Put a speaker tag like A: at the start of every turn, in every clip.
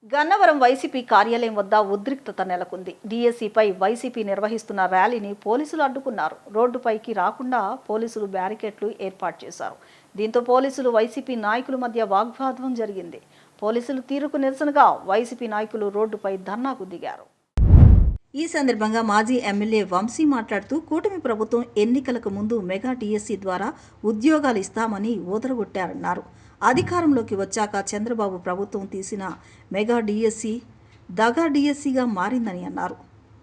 A: Gannavaram YCP కార్యాలయం వద్ద ఉద్రిక్తత నెలకొంది. డీఎస్సీపై వైసీపీ నిర్వహిస్తున్న ర్యాలీని పోలీసులు అడ్డుకున్నారు. రోడ్డుపైకి రాకుండా పోలీసులు బ్యారికేడ్లు ఏర్పాటు చేశారు. దీంతో పోలీసులు వైసీపీ నాయకుల మధ్య వాగ్వాదం జరిగింది. పోలీసులు తీరుకు నిరసనగా వైసీపీ నాయకులు రోడ్డుపై ధర్నాకు దిగారు. ఈ సందర్భంగా మాజీ ఎమ్మెల్యే వంశీ మాట్లాడుతూ కూటమి ప్రభుత్వం ఎన్నికలకు ముందు మెగా డీఎస్సీ ద్వారా ఉద్యోగాలు ఇస్తామని ఊదరగొట్టారన్నారు. అధికారంలోకి వచ్చాక చంద్రబాబు ప్రభుత్వం తీసిన మెగా డీఎస్సీ దగా డీఎస్సీగా మారిందని అన్నారు.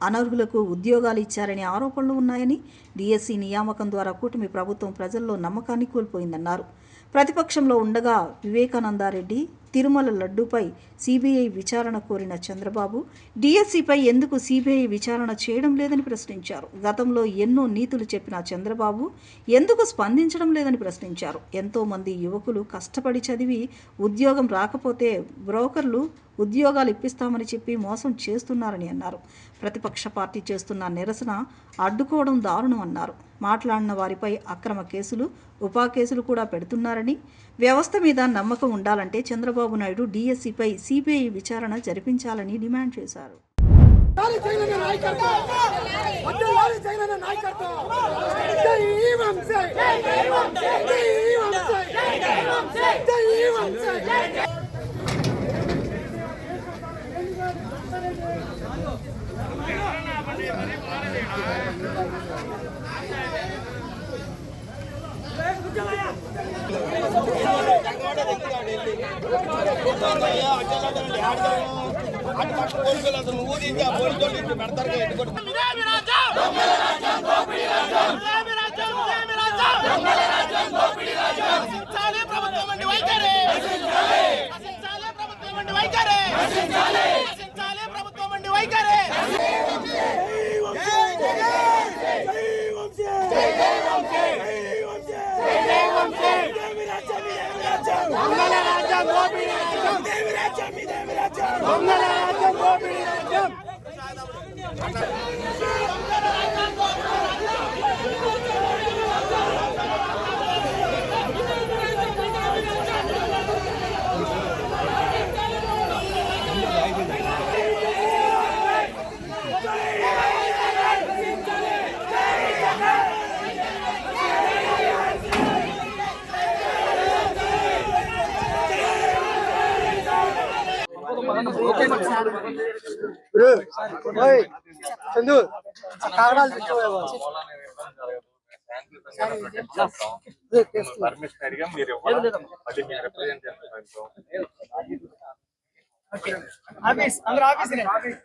A: అనర్హులకు ఉద్యోగాలు ఇచ్చారనే ఆరోపణలు ఉన్నాయని, డీఎస్సీ నియామకం ద్వారా కూటమి ప్రభుత్వం ప్రజల్లో నమ్మకాన్ని కోల్పోయిందన్నారు. ప్రతిపక్షంలో ఉండగా వివేకానందరెడ్డి తిరుమల లడ్డూపై సీబీఐ విచారణ కోరిన చంద్రబాబు డీఎస్సీపై ఎందుకు సీబీఐ విచారణ చేయడం లేదని ప్రశ్నించారు. గతంలో ఎన్నో నీతులు చెప్పిన చంద్రబాబు ఎందుకు స్పందించడం లేదని ప్రశ్నించారు. ఎంతోమంది యువకులు కష్టపడి చదివి ఉద్యోగం రాకపోతే బ్రోకర్లు ఉద్యోగాలు ఇప్పిస్తామని చెప్పి మోసం చేస్తున్నారని అన్నారు. ప్రతిపక్ష పార్టీ చేస్తున్న నిరసన అడ్డుకోవడం దారుణం అన్నారు. మాట్లాడిన వారిపై అక్రమ కేసులు, ఉపా కేసులు కూడా పెడుతున్నారని, వ్యవస్థ మీద నమ్మకం ఉండాలంటే చంద్రబాబు నాయుడు డీఎస్సీపై సీబీఐ విచారణ జరిపించాలని డిమాండ్ చేశారు.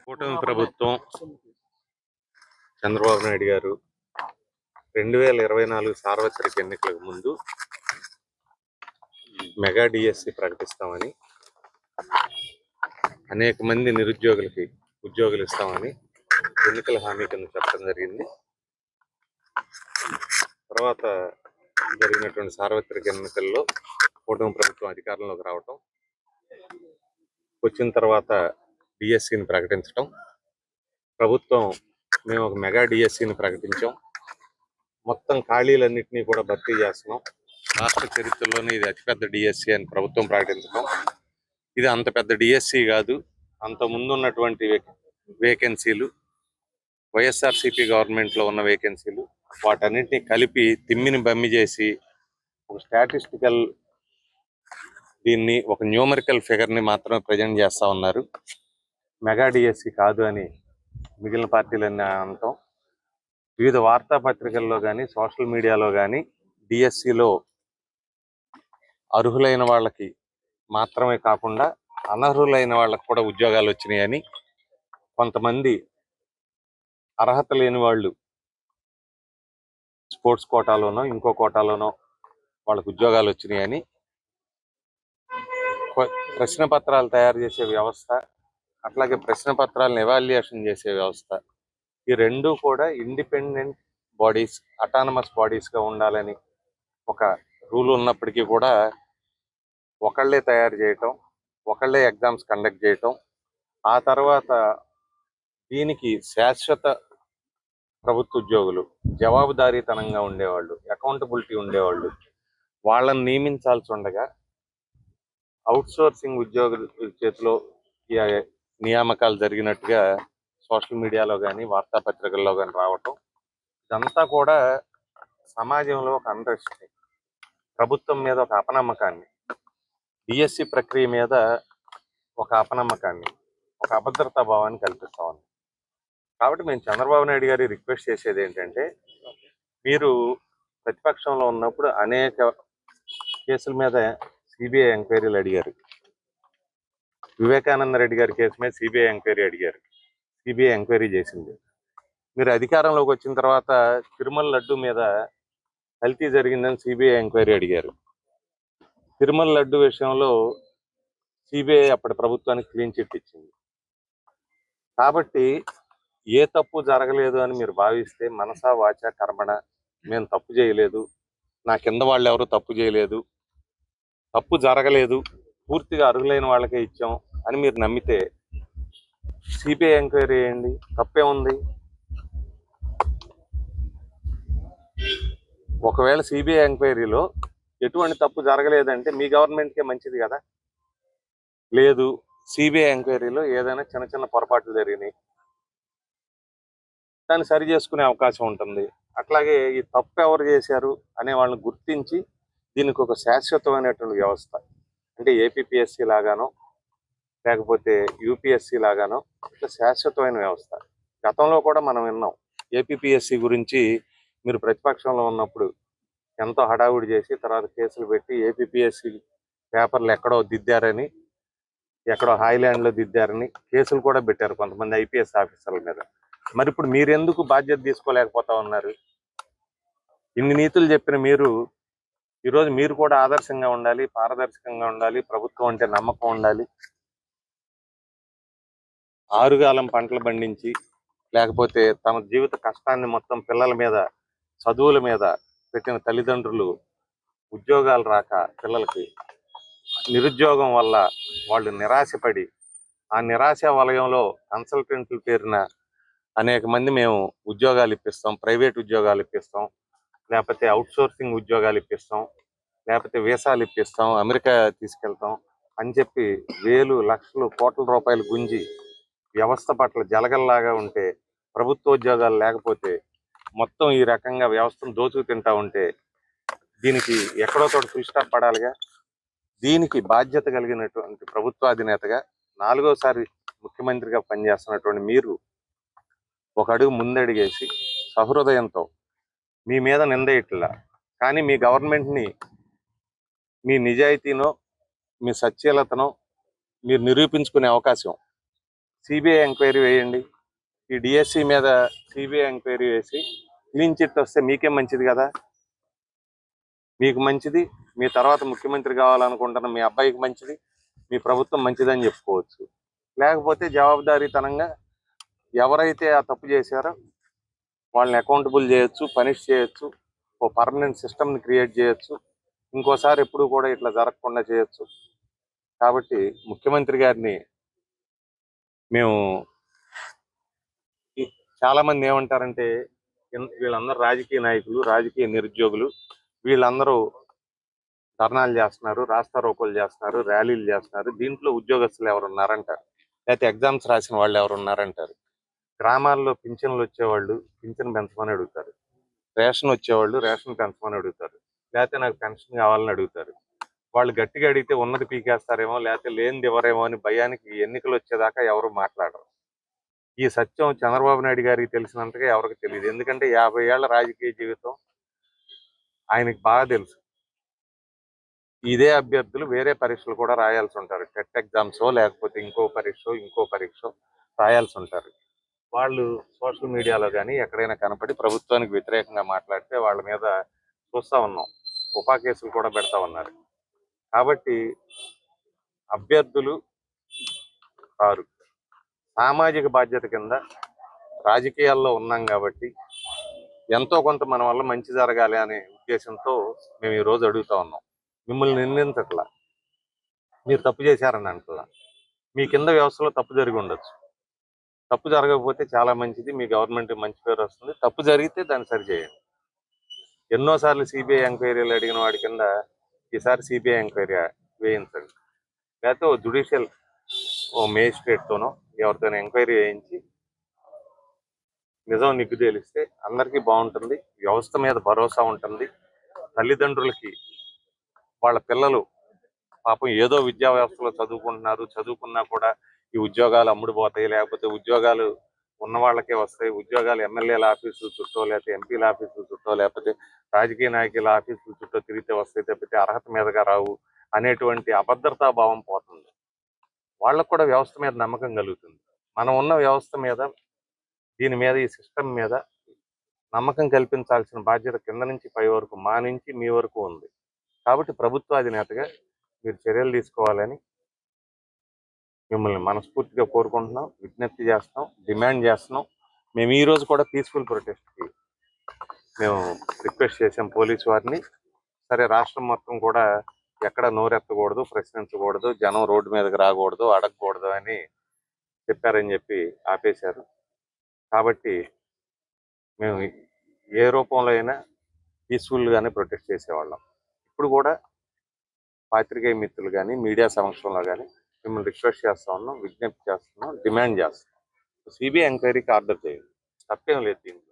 B: కూటమి ప్రభుత్వం చంద్రబాబు నాయుడు గారు 2024 సార్వత్రిక ఎన్నికలకు ముందు మెగా డిఎస్సి ప్రకటిస్తామని, అనేక మంది నిరుద్యోగులకి ఉద్యోగులు ఇస్తామని ఎన్నికల హామీ కింద చెప్పడం జరిగింది. తర్వాత జరిగినటువంటి సార్వత్రిక ఎన్నికల్లో కూటమి ప్రభుత్వం అధికారంలోకి రావటం, వచ్చిన తర్వాత డిఎస్సిని ప్రకటించడం, ప్రభుత్వం మేము ఒక మెగా డిఎస్సిని ప్రకటించాం, మొత్తం ఖాళీలన్నింటినీ కూడా భర్తీ చేస్తున్నాం, రాష్ట్ర చరిత్రలోనే ఇది అతిపెద్ద డిఎస్సి అని ప్రభుత్వం ప్రకటించడం. ఇది అంత పెద్ద డిఎస్సి కాదు, అంత ముందు ఉన్నటువంటి వేకెన్సీలు, వైఎస్ఆర్సీపీ గవర్నమెంట్లో ఉన్న వేకెన్సీలు, వాటన్నింటినీ కలిపి తిమ్మిని బమ్మి చేసి ఒక స్టాటిస్టికల్ దీన్ని, ఒక న్యూమరికల్ ఫిగర్ని మాత్రమే ప్రజెంట్ చేస్తూ ఉన్నారు. మెగా డిఎస్సి కాదు అని మిగిలిన పార్టీలన్నీ అనటం, వివిధ వార్తాపత్రికల్లో కానీ సోషల్ మీడియాలో కానీ డిఎస్సిలో అర్హులైన వాళ్ళకి మాత్రమే కాకుండా అనర్హులైన వాళ్ళకి కూడా ఉద్యోగాలు వచ్చినాయని, కొంతమంది అర్హత లేని వాళ్ళు స్పోర్ట్స్ కోటాలోనో ఇంకో కోటాలోనో వాళ్ళకు ఉద్యోగాలు వచ్చినాయని, ప్రశ్న పత్రాలు తయారు చేసే వ్యవస్థ, అట్లాగే ప్రశ్న పత్రాలను ఎవాల్యుయేషన్ చేసే వ్యవస్థ, ఈ రెండూ కూడా ఇండిపెండెంట్ బాడీస్, అటానమస్ బాడీస్గా ఉండాలని ఒక రూల్ ఉన్నప్పటికీ కూడా ఒకళ్ళే తయారు చేయటం, ఒకళ్ళే ఎగ్జామ్స్ కండక్ట్ చేయటం, ఆ తర్వాత దీనికి శాశ్వత ప్రభుత్వ ఉద్యోగులు, జవాబుదారీతనంగా ఉండేవాళ్ళు, అకౌంటబిలిటీ ఉండేవాళ్ళు, వాళ్ళని నియమించాల్సి ఉండగా అవుట్సోర్సింగ్ ఉద్యోగుల చేతిలో ఈ నియామకాలు జరిగినట్టుగా సోషల్ మీడియాలో కానీ వార్తాపత్రికల్లో కానీ రావటం, ఇదంతా కూడా సమాజంలో ఒక అన్రెస్ట్, ప్రభుత్వం మీద ఒక అపనమ్మకాన్ని, డిఎస్సి ప్రక్రియ మీద ఒక అపనమ్మకాన్ని, ఒక అభద్రతా భావాన్ని కల్పిస్తా ఉంది. కాబట్టి మేము చంద్రబాబు నాయుడు గారి రిక్వెస్ట్ చేసేది ఏంటంటే, మీరు ప్రతిపక్షంలో ఉన్నప్పుడు అనేక కేసుల మీద సిబిఐ ఎంక్వైరీలు అడిగారు. వివేకానంద రెడ్డి గారి కేసు మీద సిబిఐ ఎంక్వైరీ అడిగారు, సిబిఐ ఎంక్వైరీ చేసింది. మీరు అధికారంలోకి వచ్చిన తర్వాత తిరుమల లడ్డు మీద కల్తీ జరిగిందని సిబిఐ ఎంక్వైరీ అడిగారు. తిరుమల లడ్డు విషయంలో సిబిఐ అప్పటి ప్రభుత్వానికి క్లీన్ చిట్ ఇచ్చింది. కాబట్టి ఏ తప్పు జరగలేదు అని మీరు భావిస్తే మనసా వాచ కర్మణ మేము తప్పు చేయలేదు, నా కింద వాళ్ళు ఎవరు తప్పు చేయలేదు, తప్పు జరగలేదు, పూర్తిగా అర్హులైన వాళ్ళకే ఇచ్చాం అని మీరు నమ్మితే సిబిఐ ఎంక్వైరీ చేయండి, తప్పే ఉంది. ఒకవేళ సిబిఐ ఎంక్వైరీలో ఎటువంటి తప్పు జరగలేదంటే మీ గవర్నమెంట్కే మంచిది కదా. లేదు, సిబిఐ ఎంక్వైరీలో ఏదైనా చిన్న చిన్న పొరపాట్లు జరిగినాయి, దాన్ని సరి చేసుకునే అవకాశం ఉంటుంది. అట్లాగే ఈ తప్పు ఎవరు చేశారు అనే వాళ్ళని గుర్తించి దీనికి ఒక శాశ్వతమైనటువంటి వ్యవస్థ, అంటే ఏపీపీఎస్సీ లాగానో లేకపోతే యూపీఎస్సీ లాగానో ఇట్లా శాశ్వతమైన వ్యవస్థ. గతంలో కూడా మనం విన్నాం, ఏపీపీఎస్సీ గురించి మీరు ప్రతిపక్షంలో ఉన్నప్పుడు ఎంతో హడావుడి చేసి తర్వాత కేసులు పెట్టి ఏపీపీఎస్సీ పేపర్లు ఎక్కడో దిద్దారని, ఎక్కడో హాయిలాండ్లో దిద్దారని కేసులు కూడా పెట్టారు కొంతమంది ఐపీఎస్ ఆఫీసర్ల మీద. మరి ఇప్పుడు మీరెందుకు బాధ్యత తీసుకోలేకపోతా ఉన్నారు? ఇన్ని నీతులు చెప్పిన మీరు ఈరోజు మీరు కూడా ఆదర్శంగా ఉండాలి, పారదర్శకంగా ఉండాలి, ప్రభుత్వం అంటే నమ్మకం ఉండాలి. ఆరుగాలం పంటలు పండించి లేకపోతే తమ జీవిత కష్టాన్ని మొత్తం పిల్లల మీద, చదువుల మీద పెట్టిన తల్లిదండ్రులు ఉద్యోగాలు రాక పిల్లలకి నిరుద్యోగం వల్ల వాళ్ళు నిరాశపడి, ఆ నిరాశ వలయంలో కన్సల్టెంట్ల పేరున అనేక మంది మేము ఉద్యోగాలు ఇప్పిస్తాం, ప్రైవేట్ ఉద్యోగాలు ఇప్పిస్తాం, లేకపోతే అవుట్సోర్సింగ్ ఉద్యోగాలు ఇప్పిస్తాం, లేకపోతే వీసాలు ఇప్పిస్తాం, అమెరికా తీసుకెళ్తాం అని చెప్పి వేలు లక్షలు కోట్ల రూపాయలు గుంజి వ్యవస్థ పట్ల జలగల్లాగా ఉంటే, ప్రభుత్వ ఉద్యోగాలు లేకపోతే మొత్తం ఈ రకంగా వ్యవస్థను దోచుకు తింటా ఉంటే దీనికి ఎక్కడో తోటి ఫుల్ స్టాప్ పడాలిగా. దీనికి బాధ్యత కలిగినటువంటి ప్రభుత్వాధినేతగా 4వసారి ముఖ్యమంత్రిగా పనిచేస్తున్నటువంటి మీరు ఒక అడుగు ముందడిగేసి సహృదయంతో, మీ మీద నింద ఇట్లా కానీ మీ గవర్నమెంట్ని, మీ నిజాయితీనో మీ సత్యలతనో మీరు నిరూపించుకునే అవకాశం సిబిఐ ఎంక్వైరీ వేయండి. ఈ డిఎస్సి మీద సిబిఐ ఎంక్వైరీ వేసి క్లీన్ చిట్ వస్తే మీకే మంచిది కదా, మీకు మంచిది, మీ తర్వాత ముఖ్యమంత్రి కావాలనుకుంటున్న మీ అబ్బాయికి మంచిది, మీ ప్రభుత్వం మంచిదని చెప్పుకోవచ్చు. లేకపోతే జవాబుదారీతనంగా ఎవరైతే ఆ తప్పు చేశారో వాళ్ళని అకౌంటబుల్ చేయొచ్చు, పనిష్ చేయొచ్చు, ఓ పర్మనెంట్ సిస్టమ్ని క్రియేట్ చేయొచ్చు, ఇంకోసారి ఎప్పుడు కూడా ఇట్లా జరగకుండా చేయొచ్చు. కాబట్టి ముఖ్యమంత్రి గారిని మేము, చాలా మంది ఏమంటారంటే వీళ్ళందరూ రాజకీయ నాయకులు, రాజకీయ నిరుద్యోగులు, వీళ్ళందరూ ధర్నాలు చేస్తున్నారు, రాస్తా రోకోలు చేస్తున్నారు, ర్యాలీలు చేస్తున్నారు, దీంట్లో ఉద్యోగస్తులు ఎవరు ఉన్నారంటారు, లేకపోతే ఎగ్జామ్స్ రాసిన వాళ్ళు ఎవరు ఉన్నారంటారు. గ్రామాల్లో పింఛన్లు వచ్చేవాళ్ళు పింఛన్ పెంచమని అడుగుతారు, రేషన్ వచ్చేవాళ్ళు రేషన్ పెంచమని అడుగుతారు, లేకపోతే నాకు పెన్షన్ కావాలని అడుగుతారు. వాళ్ళు గట్టిగా అడిగితే ఉన్నది పీకేస్తారేమో, లేకపోతే లేనిది ఇవ్వరేమో అని భయానికి ఎన్నికలు వచ్చేదాకా ఎవరు మాట్లాడరు. ఈ సత్యం చంద్రబాబు నాయుడు గారికి తెలిసినంతగా ఎవరికి తెలియదు. ఎందుకంటే 50 ఏళ్ల రాజకీయ జీవితం ఆయనకి బాగా తెలుసు. ఇదే అభ్యర్థులు వేరే పరీక్షలు కూడా రాయాల్సి ఉంటారు, టెట్ ఎగ్జామ్సో లేకపోతే ఇంకో పరీక్ష రాయాల్సి ఉంటారు. వాళ్ళు సోషల్ మీడియాలో కానీ ఎక్కడైనా కనపడి ప్రభుత్వానికి వ్యతిరేకంగా మాట్లాడితే వాళ్ళ మీద చూస్తా ఉన్నాం, ఉపా కేసులు కూడా పెడతా ఉన్నారు. కాబట్టి అభ్యర్థులు కారు, సామాజిక బాధ్యత కింద రాజకీయాల్లో ఉన్నాం కాబట్టి ఎంతో కొంత మన వల్ల మంచి జరగాలి అనే ఉద్దేశంతో మేము ఈరోజు అడుగుతా ఉన్నాం. మిమ్మల్ని నిందించట్లా, మీరు తప్పు చేశారని అంటలా, మీ కింద వ్యవస్థలో తప్పు జరిగి ఉండొచ్చు, తప్పు జరగకపోతే చాలా మంచిది, మీ గవర్నమెంట్ మంచి పేరు వస్తుంది, తప్పు జరిగితే దాన్ని సరిచేయండి. ఎన్నోసార్లు సిబిఐ ఎంక్వైరీలు అడిగిన వాడి కింద ఈసారి సిబిఐ ఎంక్వైరీ వేయించండి, లేకపోతే జ్యుడిషియల్ ఓ మేజిస్ట్రేట్తోనో ఎవరితోనో ఎంక్వైరీ చేయించి నిజం నిగ్గు తేలిస్తే అందరికీ బాగుంటుంది, వ్యవస్థ మీద భరోసా ఉంటుంది. తల్లిదండ్రులకి వాళ్ళ పిల్లలు పాపం ఏదో విద్యా వ్యవస్థలో చదువుకుంటున్నారు, చదువుకున్నా కూడా ఈ ఉద్యోగాలు అమ్ముడుపోతాయి, లేకపోతే ఉద్యోగాలు ఉన్న వాళ్ళకే వస్తాయి, ఉద్యోగాలు ఎమ్మెల్యేల ఆఫీసులు చుట్టూ లేకపోతే ఎంపీల ఆఫీసులు చుట్టూ లేకపోతే రాజకీయ నాయకుల ఆఫీసుల చుట్టూ తిరిగితే వస్తాయి తప్పితే అర్హత మీదగా రావు అనేటువంటి అభద్రతా భావం పోతుంది. వాళ్ళకు కూడా వ్యవస్థ మీద నమ్మకం కలుగుతుంది. మనం ఉన్న వ్యవస్థ మీద, దీని మీద, ఈ సిస్టమ్ మీద నమ్మకం కల్పించాల్సిన బాధ్యత కింద నుంచి పై వరకు, మా నుంచి మీ వరకు ఉంది. కాబట్టి ప్రభుత్వ అధినేతగా మీరు చర్యలు తీసుకోవాలని మిమ్మల్ని మనస్ఫూర్తిగా కోరుకుంటున్నాం, విజ్ఞప్తి చేస్తున్నాం, డిమాండ్ చేస్తున్నాం. మేము ఈ రోజు కూడా పీస్ఫుల్ ప్రొటెస్ట్కి మేము రిక్వెస్ట్ చేసాం పోలీసు వారిని. సరే, రాష్ట్రం మొత్తం కూడా ఎక్కడ నోరెత్తకూడదు, ప్రశ్నించకూడదు, జనం రోడ్డు మీదకి రాకూడదు, అడగకూడదు అని చెప్పారని చెప్పి ఆపేశారు. కాబట్టి మేము ఏ రూపంలో అయినా పీస్ఫుల్గానే ప్రొటెస్ట్ చేసేవాళ్ళం. ఇప్పుడు కూడా పాత్రికేయ మిత్రులు కానీ మీడియా సమక్షంలో కానీ మిమ్మల్ని రిక్వెస్ట్ చేస్తా ఉన్నాం, విజ్ఞప్తి చేస్తున్నాం, డిమాండ్ చేస్తున్నాం. సిబిఐ ఎంక్వైరీకి ఆర్డర్ చేయండి, తప్పేం లేదు దీంట్లో.